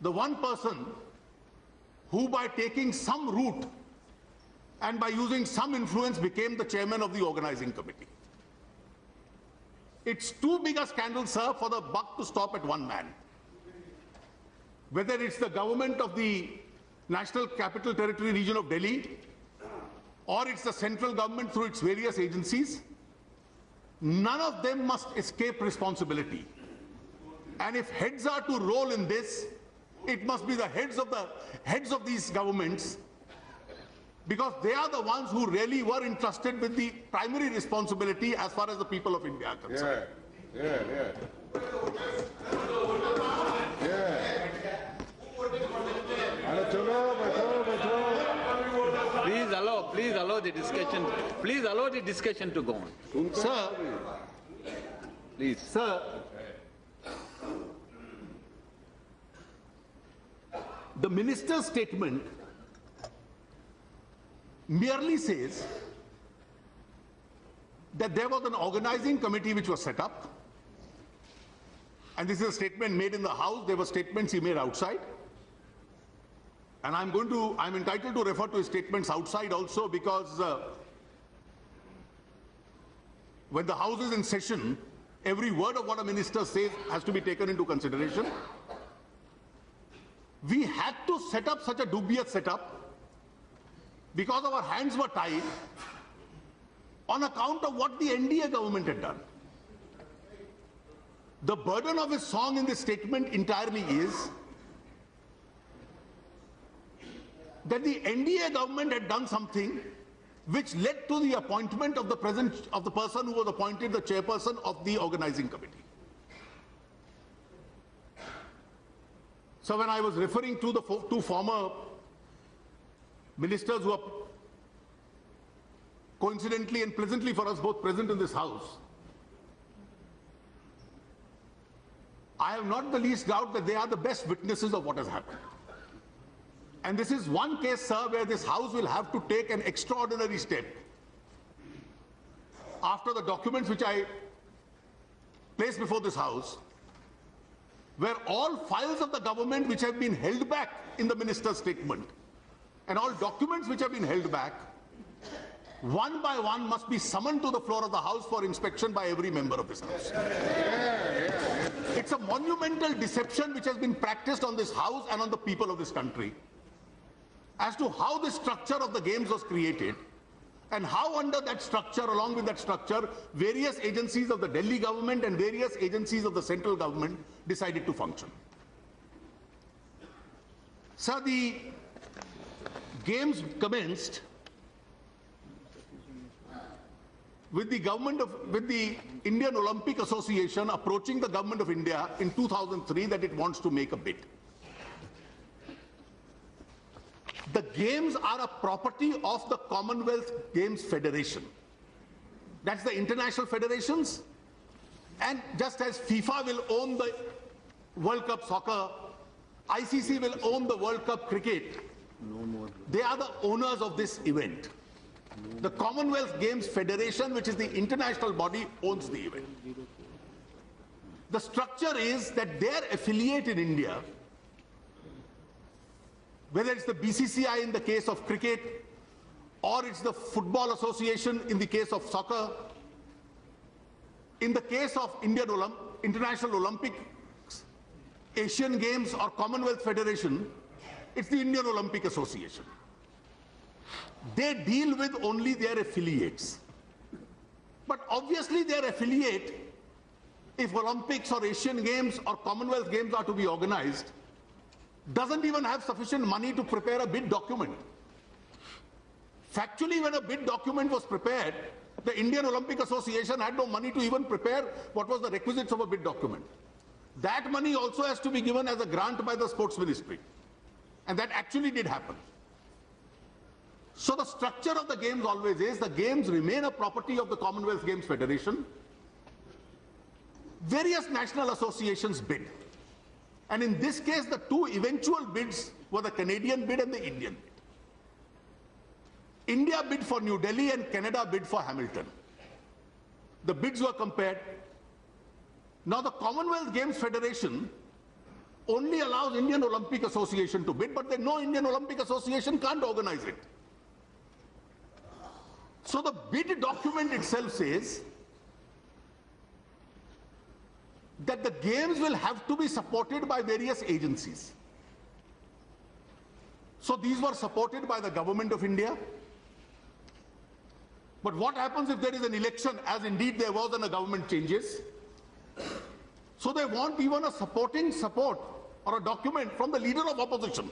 the one person who, by taking some route and by using some influence, became the chairman of the organizing committee. It's too big a scandal, sir, for the buck to stop at one man. Whether it's the government of the National Capital Territory region of Delhi, or it's the central government through its various agencies, none of them must escape responsibility. And if heads are to roll in this, it must be the heads of these governments, because they are the ones who really were entrusted with the primary responsibility as far as the people of India are concerned. Please allow the discussion. Please allow the discussion to go on. Sir, please. Sir, the minister's statement merely says that there was an organizing committee which was set up, and this is a statement made in the House. There were statements he made outside, and I'm entitled to refer to his statements outside also, because when the House is in session, every word of what a minister says has to be taken into consideration. We had to set up such a dubious setup because our hands were tied on account of what the NDA government had done. The burden of his song in this statement entirely is that the NDA government had done something which led to the appointment of the person who was appointed the chairperson of the organizing committee. So when I was referring to the two former ministers who are coincidentally and pleasantly for us both present in this House, I have not the least doubt that they are the best witnesses of what has happened. And this is one case, sir, where this House will have to take an extraordinary step. After the documents which I placed before this House, where all files of the government which have been held back in the minister's statement and all documents which have been held back, one by one must be summoned to the floor of the House for inspection by every member of this House. It's a monumental deception which has been practiced on this House and on the people of this country as to how the structure of the games was created and how under that structure, along with that structure, various agencies of the Delhi government and various agencies of the central government decided to function. Sir, the games commenced with the Indian Olympic Association approaching the government of India in 2003 that it wants to make a bid. The games are a property of the Commonwealth Games Federation. That's the international federations. And just as FIFA will own the World Cup soccer, ICC will own the World Cup cricket. They are the owners of this event. The Commonwealth Games Federation, which is the international body, owns the event. The structure is that their affiliate in India, whether it's the BCCI in the case of cricket, or it's the Football Association in the case of soccer, in the case of International Olympic, Asian Games or Commonwealth Federation, it's the Indian Olympic Association. They deal with only their affiliates. But obviously their affiliate, if Olympics or Asian Games or Commonwealth Games are to be organized, doesn't even have sufficient money to prepare a bid document. Factually, when a bid document was prepared, the Indian Olympic Association had no money to even prepare what was the requisites of a bid document. That money also has to be given as a grant by the Sports Ministry. And that actually did happen. So the structure of the games always is, the games remain a property of the Commonwealth Games Federation. Various national associations bid. And in this case, the two eventual bids were the Canadian bid and the Indian bid. India bid for New Delhi and Canada bid for Hamilton. The bids were compared. Now the Commonwealth Games Federation only allows Indian Olympic Association to bid, but then no Indian Olympic Association can't organize it. So the bid document itself says that the games will have to be supported by various agencies. So these were supported by the government of India. But what happens if there is an election, as indeed there was and the government changes? So they want even a supporting support or a document from the leader of opposition.